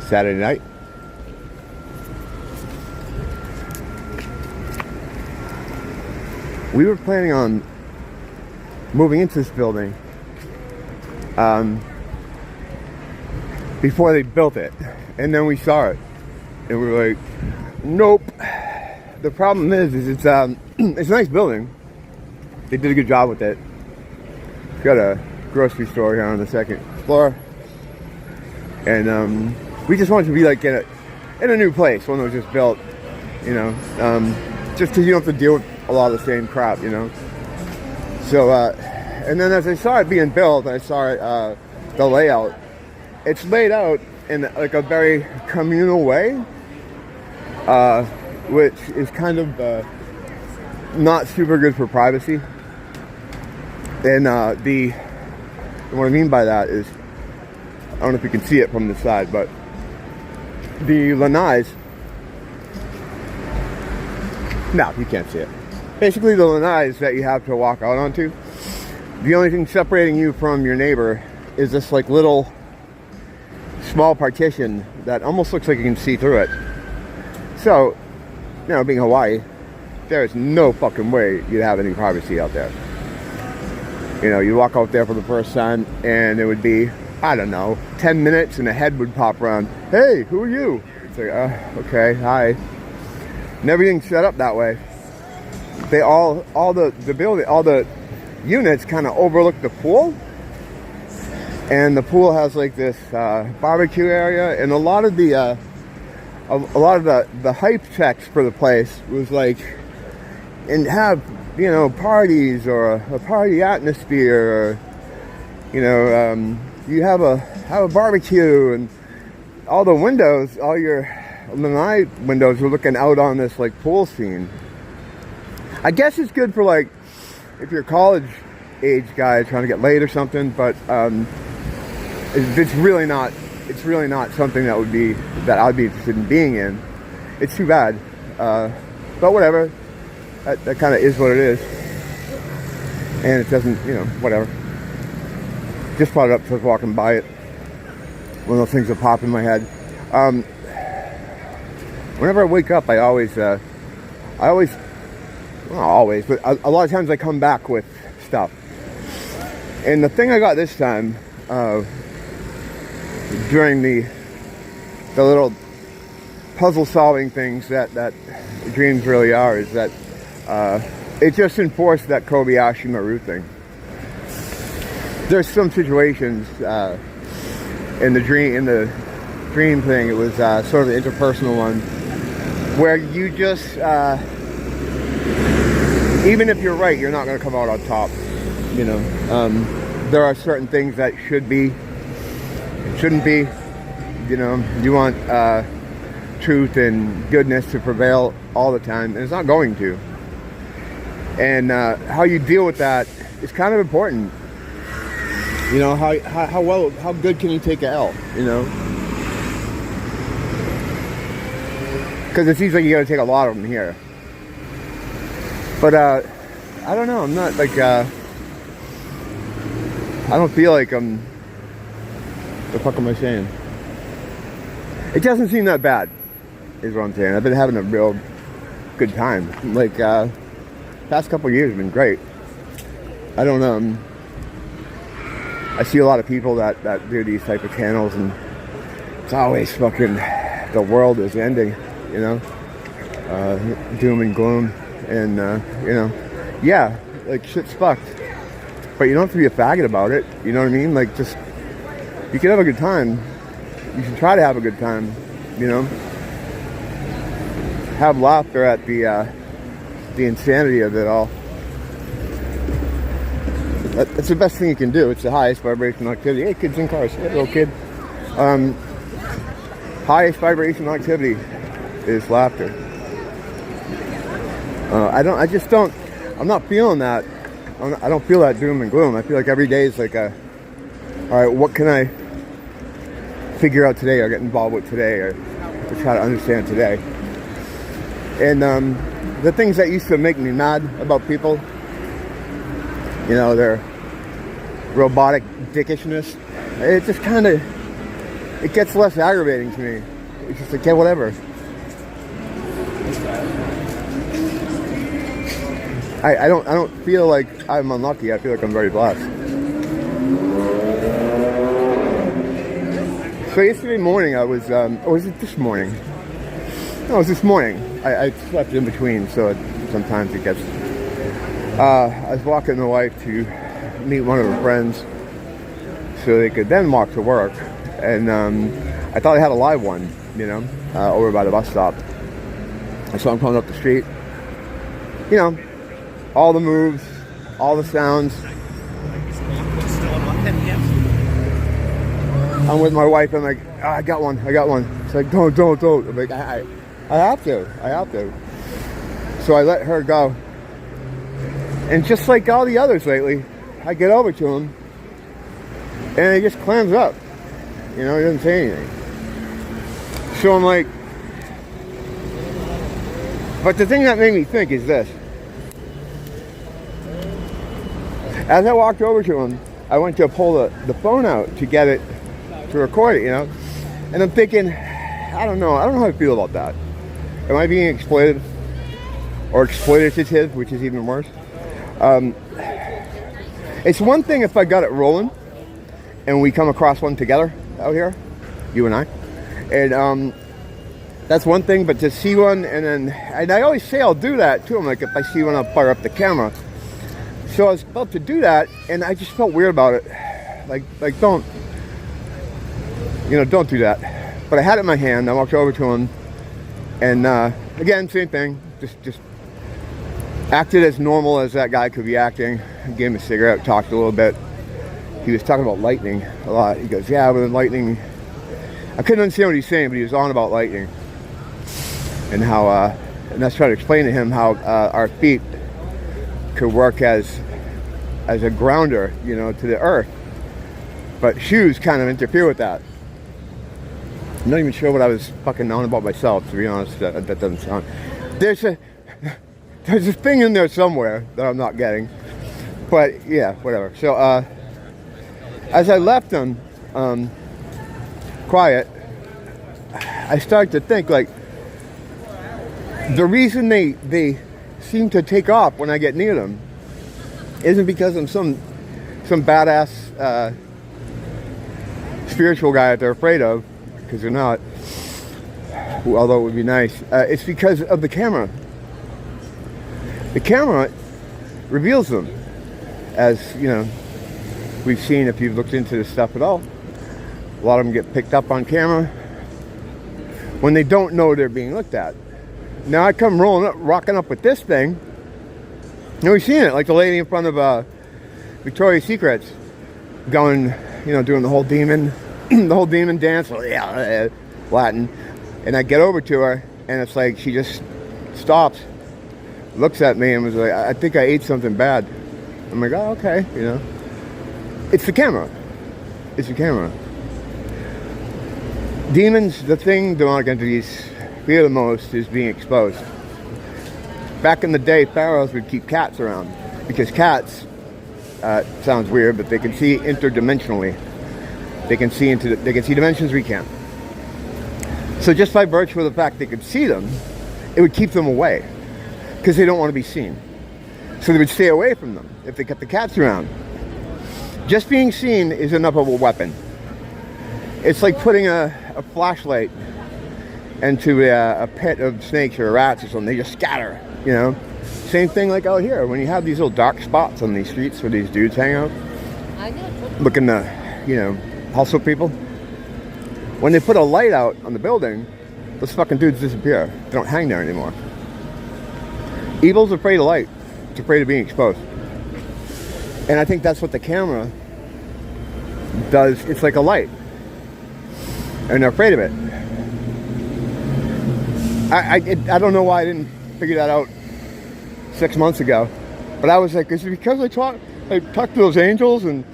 Saturday night. We were planning on moving into this building before they built it, and then we saw it and we were like, nope. The problem is it's it's a nice building. They did a good job with it. It's got a grocery store here on the second floor, and we just wanted to be like in a new place, one that was just built, you know, just because you don't have to deal with a lot of the same crap, you know. So and then as I saw it being built, I saw the layout. It's laid out in like a very communal way, which is kind of not super good for privacy. And what I mean by that is, I don't know if you can see it from the side, but the lanais, no, you can't see it. Basically, the lanais that you have to walk out onto, the only thing separating you from your neighbor is this like little small partition that almost looks like you can see through it. So, you know, being Hawaii, there is no fucking way you'd have any privacy out there. You know, you walk out there for the first time and it would be, I don't know, 10 minutes and a head would pop around. Hey, who are you? It's like, okay, hi. And everything's set up that way. They all the units kind of overlook the pool. And the pool has like this barbecue area, and a lot of the hype text for the place was like, and have, you know, parties or a party atmosphere, or, you know, you have a barbecue, and all the windows, all your lanai windows were looking out on this like pool scene. I guess it's good for like if you're a college age guy trying to get laid or something, but it's really not something that I'd be interested in being in. It's too bad, but whatever. That kind of is what it is, and it doesn't, you know, whatever. Just brought it up because I was walking by it. One of those things that pop in my head. Whenever I wake up, I always, not always, but a lot of times I come back with stuff. And the thing I got this time, during the little puzzle solving things that dreams really are, is that it just enforced that Kobayashi Maru thing. There's some situations in the dream thing, it was sort of the interpersonal one, where you just even if you're right, you're not going to come out on top. You know, there are certain things that shouldn't be. You know, you want truth and goodness to prevail all the time, and it's not going to. And how you deal with that is kind of important. You know, how good can you take a L? You know, because it seems like you got to take a lot of them here. But I don't know. I'm not like I don't feel like I'm. The fuck am I saying? It doesn't seem that bad, is what I'm saying. I've been having a real good time. Like past couple of years have been great. I don't know. I see a lot of people that do these type of channels, and it's always fucking the world is ending. You know, doom and gloom, and you know, yeah, like shit's fucked. But you don't have to be a faggot about it. You know what I mean? Like, just, you can have a good time. You should try to have a good time. You know, have laughter at the insanity of it all. That's the best thing you can do. It's the highest vibrational activity. Hey, kids in cars. Hey, little kid. Highest vibrational activity is laughter. I'm not feeling that. I don't feel that doom and gloom. I feel like every day is like all right, what can I figure out today, or get involved with today, or try to understand today? And the things that used to make me mad about people, you know, their robotic dickishness, it just kind of, it gets less aggravating to me. It's just like, yeah, whatever. I don't feel like I'm unlucky. I feel like I'm very blessed. So yesterday morning I was, or was it this morning? No, it was this morning. I slept in between, so sometimes it gets... I was walking my wife to meet one of her friends so they could then walk to work. And I thought I had a live one, you know, over by the bus stop. And so I'm coming up the street. You know, all the moves, all the sounds. I'm with my wife. I'm like, oh, I got one. It's like, don't. I'm like, I have to. So I let her go. And just like all the others lately, I get over to him, and he just clams up. You know, he doesn't say anything. So I'm like, but the thing that made me think is this. As I walked over to him, I went to pull the phone out to get it, to record it, you know. And I'm thinking, I don't know how to feel about that. Am I being exploited? Or exploitative, which is even worse? It's one thing if I got it rolling and we come across one together out here, you and I, and that's one thing. But to see one, and I always say I'll do that too. I'm like, if I see one, I'll fire up the camera. So I was about to do that, and I just felt weird about it. Like don't do that. But I had it in my hand. I walked over to him, and again, same thing. Just acted as normal as that guy could be acting. Gave him a cigarette, talked a little bit. He was talking about lightning a lot. He goes, yeah, but lightning... I couldn't understand what he was saying, but he was on about lightning. And how, and I was trying to explain to him how our feet could work as a grounder, you know, to the earth. But shoes kind of interfere with that. I'm not even sure what I was fucking on about myself, to be honest. That doesn't sound... There's a thing in there somewhere that I'm not getting. But, yeah, whatever. So, as I left them quiet, I started to think, like, the reason they seem to take off when I get near them isn't because I'm some badass spiritual guy that they're afraid of, because they're not, although it would be nice. It's because of the camera. The camera reveals them, as, you know, we've seen if you've looked into this stuff at all. A lot of them get picked up on camera when they don't know they're being looked at. Now I come rocking up with this thing. And we've seen it, like the lady in front of Victoria's Secrets, going, you know, doing the whole demon, dance, Latin. And I get over to her, and it's like she just stops, looks at me, and was like, I think I ate something bad. I'm like, oh, okay, you know. It's the camera. It's the camera. Demons, the thing demonic entities fear the most is being exposed. Back in the day, pharaohs would keep cats around because cats, sounds weird, but they can see interdimensionally. They can see dimensions we can't. So just by virtue of the fact they could see them, it would keep them away because they don't want to be seen. So they would stay away from them if they kept the cats around. Just being seen is enough of a weapon. It's like putting a flashlight into a pit of snakes or rats or something. They just scatter, you know. Same thing like out here. When you have these little dark spots on these streets where these dudes hang out, looking to, you know, hustle people. When they put a light out on the building, those fucking dudes disappear. They don't hang there anymore. Evil's afraid of light. It's afraid of being exposed. And I think that's what the camera does. It's like a light. And they're afraid of it. I don't know why I didn't figure that out 6 months ago. But I was like, is it because I talked to those angels, and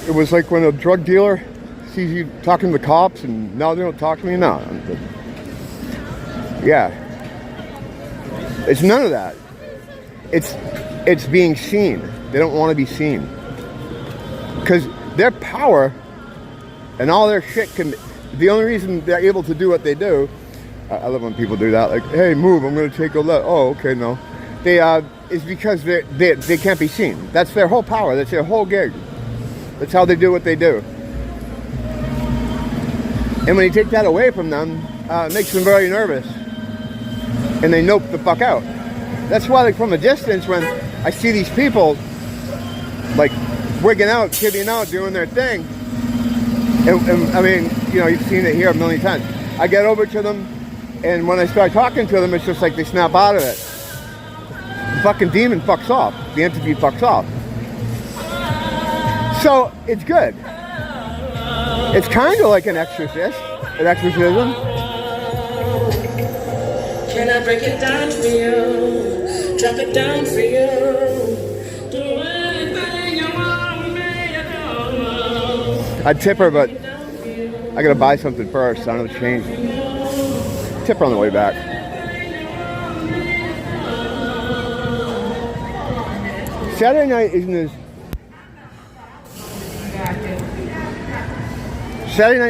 it was like when a drug dealer sees you talking to the cops and now they don't talk to me? No. Yeah. It's none of that. It's being seen. They don't want to be seen. Because their power And all their shit can, the only reason they're able to do what they do, I love when people do that, like, hey, move, I'm going to take a left. Oh, okay, no. They, is because they can't be seen. That's their whole power. That's their whole gig. That's how they do what they do. And when you take that away from them, it makes them very nervous. And they nope the fuck out. That's why, like, from a distance, when I see these people, like, wigging out, kidding out, doing their thing, and I mean, you know, you've seen it here a million times. I get over to them, and when I start talking to them, it's just like they snap out of it. The fucking demon fucks off. The entity fucks off. So, it's good. It's kind of like an exorcism. Can I break it down for you? Drop it down for you? Do anything you want me to do. I'd tip her, but I gotta buy something first. I don't have change. Tip her on the way back. Saturday night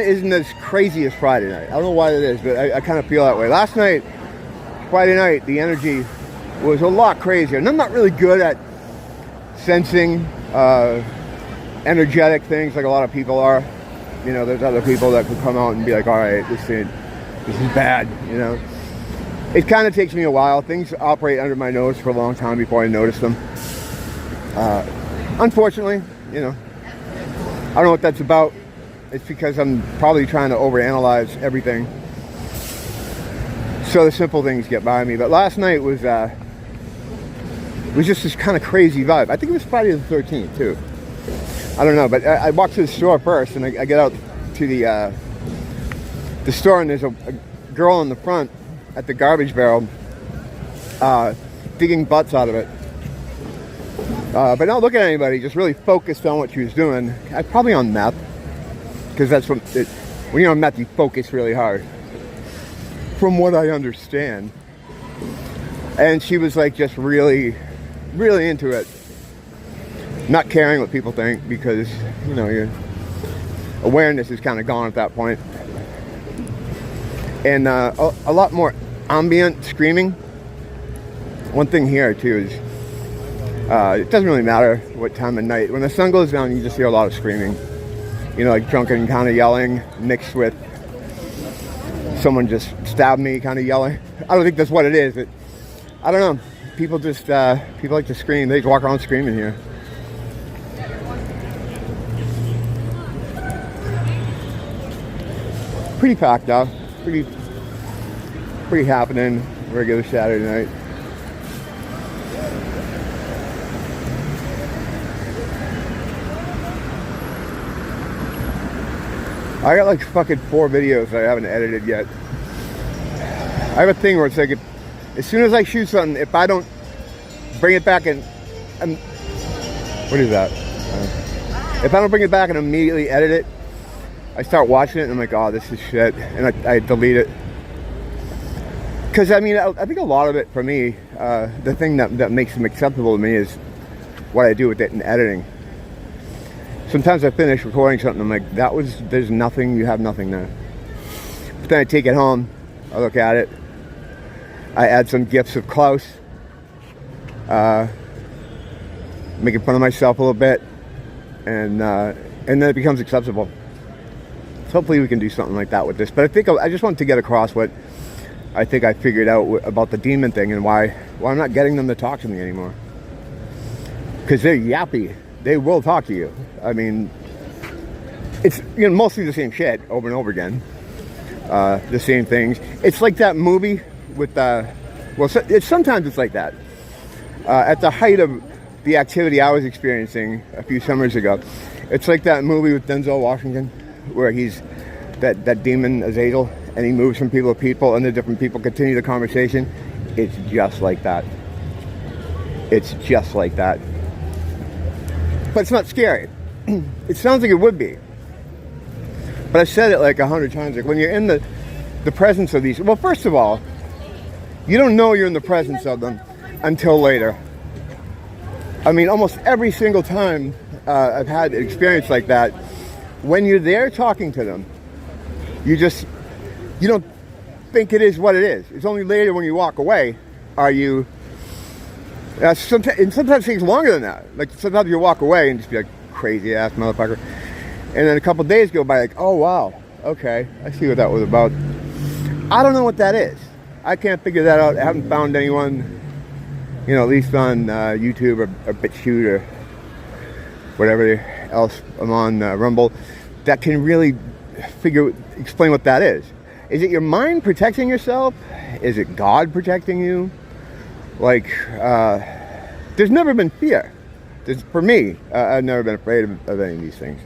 isn't as crazy as Friday night. I don't know why it is, but I kind of feel that way. Last night, Friday night, the energy was a lot crazier. And I'm not really good at sensing energetic things like a lot of people are. You know, there's other people that could come out and be like, all right, this is bad, you know. It kind of takes me a while. Things operate under my nose for a long time before I notice them. Unfortunately, you know, I don't know what that's about. It's because I'm probably trying to overanalyze everything. So the simple things get by me. But last night was just this kind of crazy vibe. I think it was Friday the 13th too. I don't know, but I walked to the store first, and I get out to the store, and there's a girl in the front at the garbage barrel digging butts out of it. But not looking at anybody, just really focused on what she was doing. Probably on meth. Because that's when you're on meth, you focus really hard. From what I understand. And she was like just really, really into it. Not caring what people think, because, you know, your awareness is kind of gone at that point. And a lot more ambient screaming. One thing here too is, it doesn't really matter what time of night. When the sun goes down, you just hear a lot of screaming. You know, like drunken kind of yelling mixed with someone just stabbed me kind of yelling. I don't think that's what it is. I don't know. People just, people like to scream. They just walk around screaming here. Pretty packed out. Pretty happening regular Saturday night. I got like fucking 4 videos that I haven't edited yet. I have a thing where it's like, as soon as I shoot something, if I don't bring it back and what is that? If I don't bring it back and immediately edit it, I start watching it and I'm like, oh, this is shit, and I delete it. Because I mean, I think a lot of it for me, the thing that makes them acceptable to me is what I do with it in editing. Sometimes I finish recording something, I'm like, there's nothing, you have nothing there. But then I take it home, I look at it, I add some gifs of Klaus, making fun of myself a little bit, and then it becomes acceptable. So hopefully we can do something like that with this. But I think I just wanted to get across what I think I figured out about the demon thing, and why I'm not getting them to talk to me anymore. Because they're yappy. They will talk to you. I mean, it's, you know, mostly the same shit over and over again. The same things. It's like that movie with sometimes it's like that. At the height of the activity I was experiencing a few summers ago, it's like that movie with Denzel Washington, where he's that demon Azazel, and he moves from people to people, and the different people continue the conversation. It's just like that. It's just like that. But it's not scary. It sounds like it would be. But I've said it like 100 times. Like when you're in the presence of these... Well, first of all, you don't know you're in the presence of them until later. I mean, almost every single time I've had an experience like that, when you're there talking to them, you don't think it is what it is. It's only later when you walk away are you. Sometimes it takes longer than that. Like sometimes you walk away and just be like, crazy ass motherfucker, and then a couple days go by, like, oh wow, okay, I see what that was about. I don't know what that is. I can't figure that out. I haven't found anyone, at least on YouTube or BitChute or whatever else I'm on, Rumble, that can really explain what that is. Is it your mind protecting yourself? Is it God protecting you? Like, there's never been fear. For me, I've never been afraid of any of these things.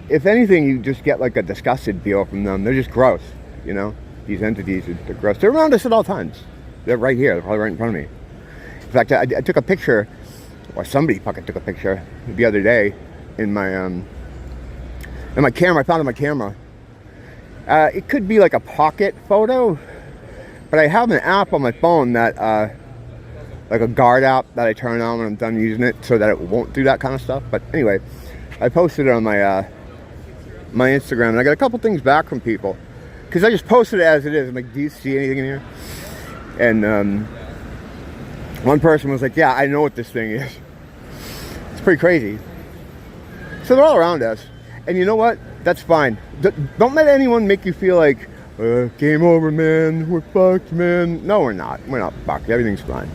If anything, you just get like a disgusted feel from them. They're just gross, These entities are gross. They're around us at all times. They're right here. They're probably right in front of me. In fact, I took a picture, or somebody fucking took a picture the other day in my camera. I found it in my camera. It could be like a pocket photo, but I have an app on my phone that, like a guard app that I turn on when I'm done using it so that it won't do that kind of stuff. But anyway, I posted it on my my Instagram, and I got a couple things back from people because I just posted it as it is. I'm like, do you see anything in here? And one person was like, yeah, I know what this thing is. It's pretty crazy. So they're all around us, and you know what? That's fine. Don't let anyone make you feel like, game over, man. We're fucked, man. No, we're not. We're not fucked. Everything's fine.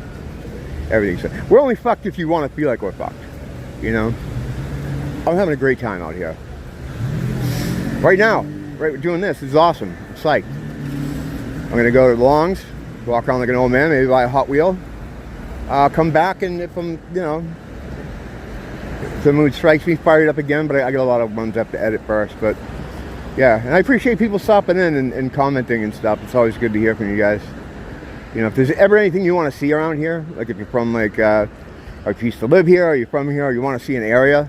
Everything's fine. We're only fucked if you want to feel like we're fucked. I'm having a great time out here. Right now, we're doing this. This is awesome. I'm psyched. I'm going to go to the Longs, walk around like an old man, maybe buy a Hot Wheel. Come back, and if I'm, if the mood strikes me, fire it up again, but I got a lot of ones I have to edit first. But yeah, and I appreciate people stopping in and commenting and stuff. It's always good to hear from you guys. If there's ever anything you want to see around here, like if you're from like, or if you used to live here, or you're from here, or you want to see an area,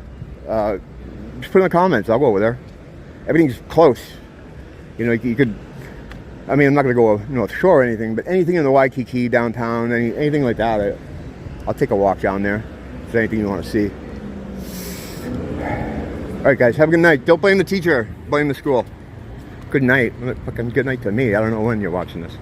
just put in the comments. I'll go over there. Everything's close. You could, I'm not going to go North Shore or anything, but anything in the Waikiki, downtown, anything like that, I'll take a walk down there if there's anything you want to see. All right, guys, have a good night. Don't blame the teacher. Blame the school. Good night. Fucking good night to me. I don't know when you're watching this.